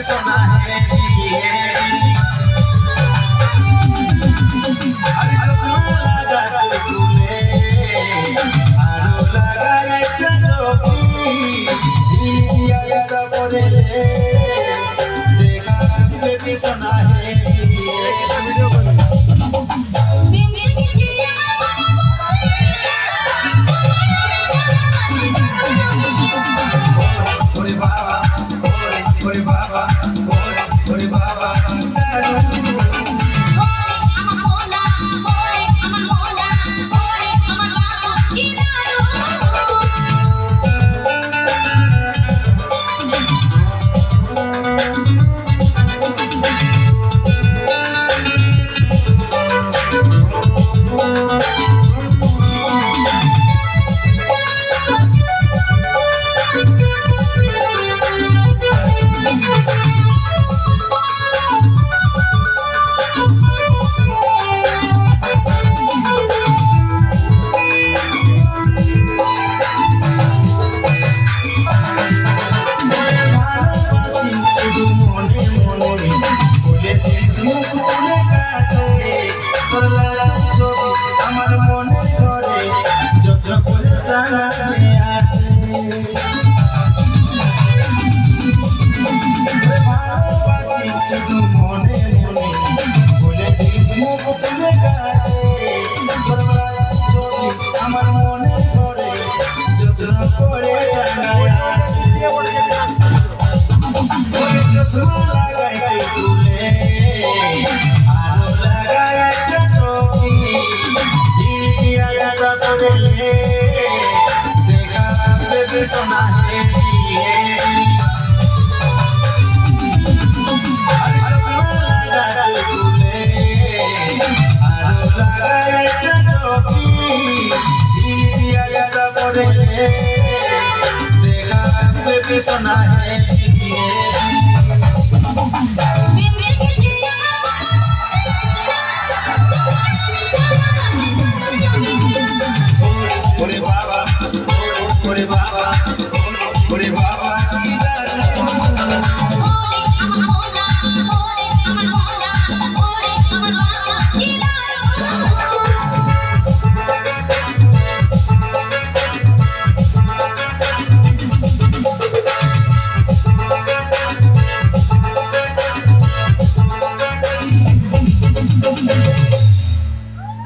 सोना है अरे चश्मा लगा तुले आरो लगा एक टोपी दिया याद पड़े देखा बेबी सोना है Ore baba, ore baba, আমার মনে ধরে যত্ন করে চশমা লাগাই তুলে আরো লাগাই একটা টপি দিয়া গাদা করলে দেখা বেবি সোনা হে আরে চশমা লাগাই তুলে আরো লাগাই একটা টপি দিয়া গাদা করলে দেখা বেবি সোনা হে